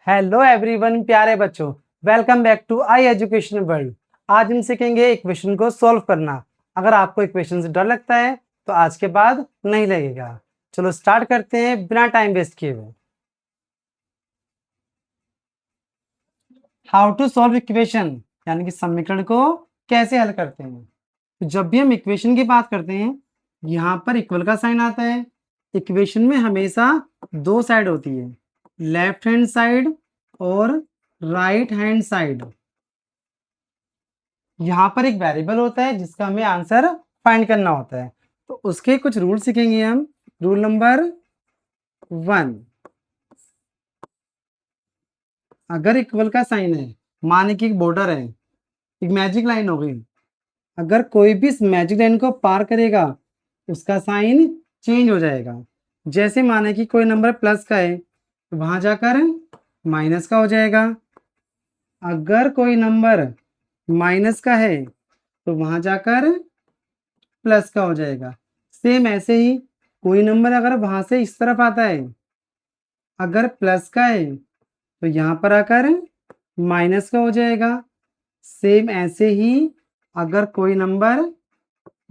Hello everyone, प्यारे बच्चों, welcome back to I education world. आज हम सीखेंगे इक्वेशन को सॉल्व करना। अगर आपको इक्वेशन से डर लगता है तो आज के बाद नहीं लगेगा। चलो स्टार्ट करते हैं बिना टाइम वेस्ट किए हुए। हाउ टू सॉल्व इक्वेशन, यानी कि समीकरण को कैसे हल करते हैं। तो जब भी हम इक्वेशन की बात करते हैं, यहाँ पर इक्वल का साइन आता है। इक्वेशन में हमेशा दो साइड होती है, लेफ्ट हैंड साइड और राइट हैंड साइड। यहाँ पर एक वेरिएबल होता है जिसका हमें आंसर फाइंड करना होता है। तो उसके कुछ रूल सीखेंगे हम। रूल नंबर 1, अगर इक्वल का साइन है, माने कि एक बॉर्डर है, एक मैजिक लाइन हो गई, अगर कोई भी इस मैजिक लाइन को पार करेगा उसका साइन चेंज हो जाएगा। जैसे माने कि कोई नंबर प्लस का है तो वहां जाकर माइनस का हो जाएगा। अगर कोई नंबर माइनस का है तो वहां जाकर प्लस का हो जाएगा। सेम ऐसे ही कोई नंबर अगर वहां से इस तरफ आता है, अगर प्लस का है तो यहाँ पर आकर माइनस का हो जाएगा। सेम ऐसे ही अगर कोई नंबर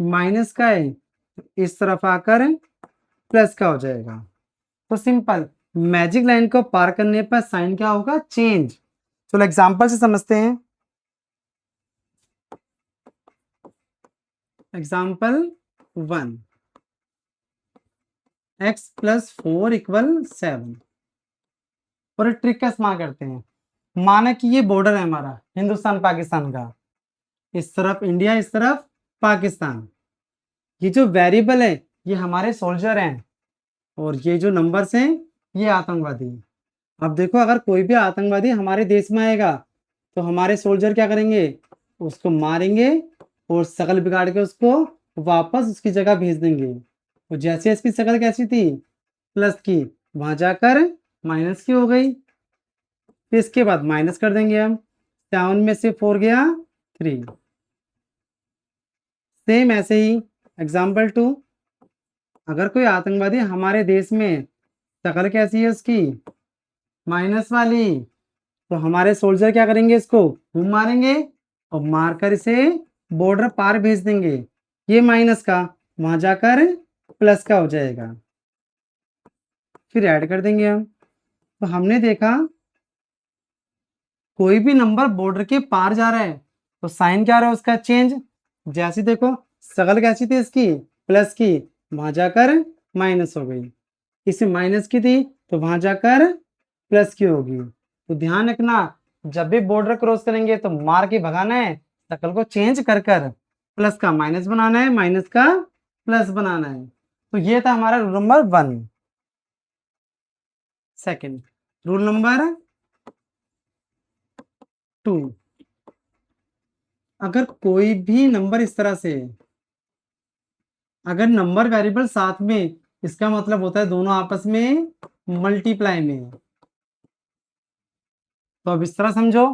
माइनस का है तो इस तरफ आकर प्लस का हो जाएगा। तो सिंपल, मैजिक लाइन को पार करने पर साइन क्या होगा? चेंज। चलो एग्जांपल से समझते हैं। Example 1, x + 4 = 7। और एक ट्रिक का इस्तेमाल करते हैं। माना कि ये बॉर्डर है हमारा हिंदुस्तान पाकिस्तान का, इस तरफ इंडिया, इस तरफ पाकिस्तान। ये जो वेरिएबल है ये हमारे सोल्जर हैं और ये जो नंबर्स हैं ये आतंकवादी। अब देखो, अगर कोई भी आतंकवादी हमारे देश में आएगा तो हमारे सोल्जर क्या करेंगे? उसको मारेंगे और शकल बिगाड़ के उसको वापस उसकी जगह भेज देंगे। तो जैसे इसकी शकल कैसी थी? प्लस की, वहां जाकर माइनस की हो गई। फिर इसके बाद माइनस कर देंगे हम। 7 में से 4 गया 3। सेम ऐसे ही एग्जाम्पल 2, अगर कोई आतंकवादी हमारे देश में, शक्ल कैसी है उसकी? माइनस वाली, तो हमारे सोल्जर क्या करेंगे? इसको घूम मारेंगे और मारकर इसे बॉर्डर पार भेज देंगे। ये माइनस का वहां जाकर प्लस का हो जाएगा। फिर ऐड कर देंगे हम। तो हमने देखा कोई भी नंबर बॉर्डर के पार जा रहा है तो साइन क्या रहा है उसका? चेंज। जैसे देखो, शकल कैसी थी इसकी? प्लस की, वहां जाकर माइनस हो गई। इसे माइनस की थी तो वहां जाकर प्लस की होगी। तो ध्यान रखना, जब भी बॉर्डर क्रॉस करेंगे तो मार के भगाना है, शकल को चेंज कर कर प्लस का माइनस बनाना है, माइनस का प्लस बनाना है। तो ये था हमारा rule number 1। Second, rule number 2, अगर कोई भी नंबर इस तरह से, अगर नंबर वेरिएबल साथ में, इसका मतलब होता है दोनों आपस में मल्टीप्लाई में है। तो अब इस तरह समझो,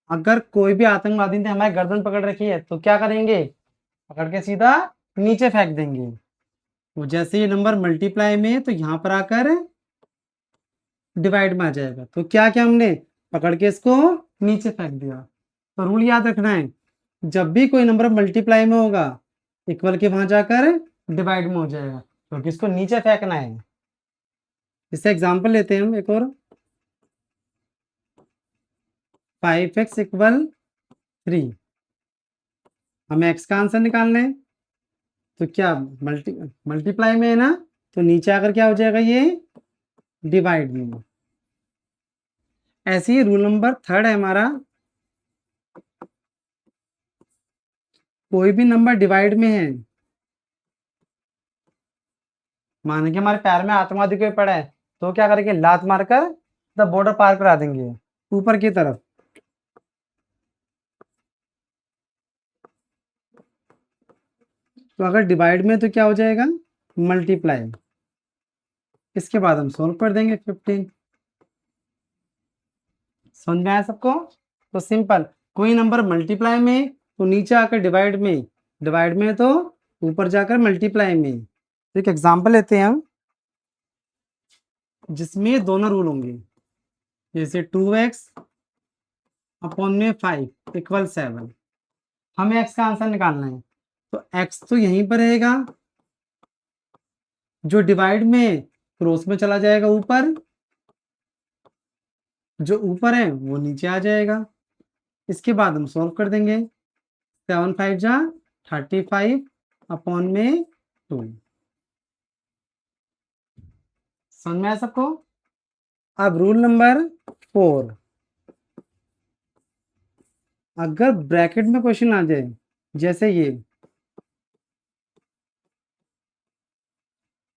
अगर कोई भी आतंकवादी ने हमारी गर्दन पकड़ रखी है तो क्या करेंगे? पकड़ के सीधा नीचे फेंक देंगे। तो जैसे ये नंबर मल्टीप्लाई में है तो यहाँ पर आकर डिवाइड में आ जाएगा। तो क्या क्या हमने पकड़ के इसको नीचे फेंक दिया। तो रूल याद रखना है, जब भी कोई नंबर मल्टीप्लाई में होगा इक्वल के वहां जाकर डिवाइड में हो जाएगा, क्योंकि इसको नीचे फेंकना है। इससे एग्जांपल लेते हैं हम एक और। 5x = 3। हमें x का आंसर निकालना है तो क्या मल्टीप्लाई में है ना, तो नीचे आकर क्या हो जाएगा? ये डिवाइड में। ऐसे ही रूल नंबर 3 है हमारा, कोई भी नंबर डिवाइड में है, मान के हमारे पैर में आतंकवादी कोई पड़ा है तो क्या करेंगे? लात मारकर द बॉर्डर पार करा देंगे ऊपर की तरफ। तो अगर डिवाइड में तो क्या हो जाएगा? मल्टीप्लाई। इसके बाद हम सोल्व कर देंगे 15। समझ में आया सबको? तो सिंपल, कोई नंबर मल्टीप्लाई में तो नीचे आकर डिवाइड में, डिवाइड में तो ऊपर जाकर मल्टीप्लाई में। तो एक एग्जांपल लेते हैं हम जिसमें दोनों रूल होंगे। जैसे 2x अपॉन में 5 इक्वल 7। हमें x का आंसर निकालना है, तो x तो यहीं पर रहेगा, जो डिवाइड में क्रॉस में चला जाएगा ऊपर, जो ऊपर है वो नीचे आ जाएगा। इसके बाद हम सॉल्व कर देंगे। 7 5 जा 35 अपॉन में 2। समझ में आया सबको? अब रूल नंबर 4, अगर ब्रैकेट में क्वेश्चन आ जाए जैसे ये,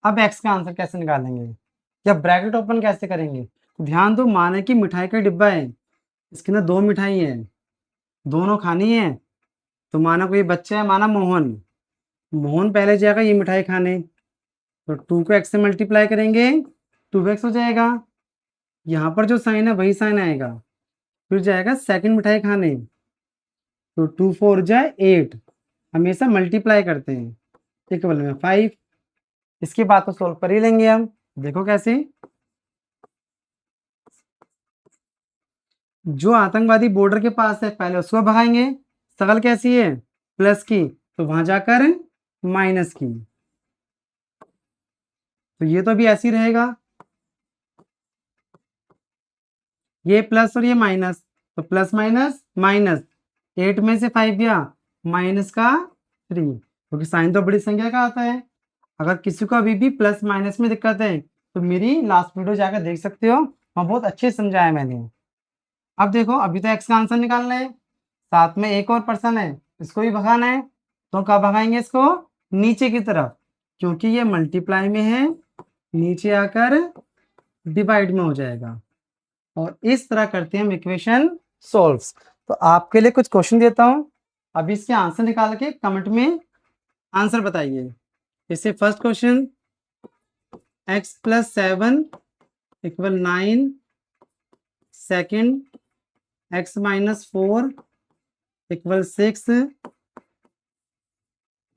अब x का आंसर कैसे निकालेंगे या ब्रैकेट ओपन कैसे करेंगे? ध्यान दो, माने कि मिठाई का डिब्बा है, इसके अंदर 2 मिठाई है, दोनों खानी है। तो माना कोई बच्चा है, माना मोहन, मोहन पहले जाएगा ये मिठाई खाने, तो 2 को x से मल्टीप्लाई करेंगे 2x हो जाएगा। यहाँ पर जो साइन है वही साइन आएगा, फिर जाएगा सेकंड मिठाई खाने, तो 2 4 जाए 8, हमेशा मल्टीप्लाई करते हैं, इक्वल में 5। इसके बाद तो सॉल्व कर ही लेंगे हम। देखो कैसे, जो आतंकवादी बॉर्डर के पास है पहले उसको भगाएंगे। शकल कैसी है? प्लस की, तो वहां जाकर माइनस की, तो ये तो भी ऐसी रहेगा, ये प्लस और ये माइनस, तो प्लस माइनस माइनस, 8 में से 5 गया माइनस का 3, क्योंकि साइन तो बड़ी संख्या का आता है। अगर किसी को अभी भी प्लस माइनस में दिक्कत है तो मेरी लास्ट वीडियो जाकर देख सकते हो, वहाँ बहुत अच्छे से समझाया मैंने। अब देखो, अभी तो एक्स का आंसर निकालना है, साथ में एक और पर्सन है, इसको भी भगाना है, तो कब भगाएंगे इसको? नीचे की तरफ, क्योंकि ये मल्टीप्लाई में है, नीचे आकर डिवाइड में हो जाएगा। और इस तरह करते हैं हम इक्वेशन सॉल्व्स। तो आपके लिए कुछ क्वेश्चन देता हूं, अभी इसके आंसर निकाल के कमेंट में आंसर बताइए। जैसे first question, x plus 7 equal 9, second x minus 4 equal 6,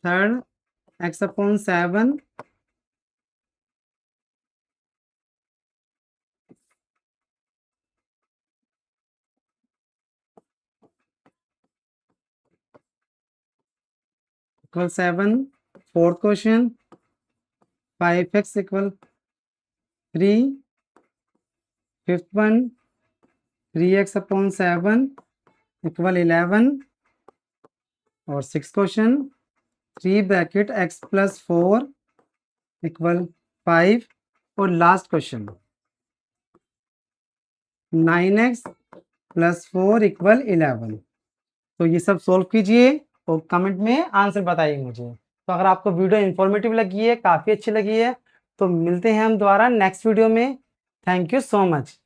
third x upon 7 equal 7, fourth question 5x equal 3, fifth one 3x upon 7 equal 11, और six question 3 bracket x plus 4 equal 5, और last question 9x plus 4 equal 11। तो ये सब solve कीजिए और comment में answer बताइए मुझे। तो अगर आपको वीडियो इन्फॉर्मेटिव लगी है, काफ़ी अच्छी लगी है, तो मिलते हैं हम दोबारा नेक्स्ट वीडियो में। Thank you so much.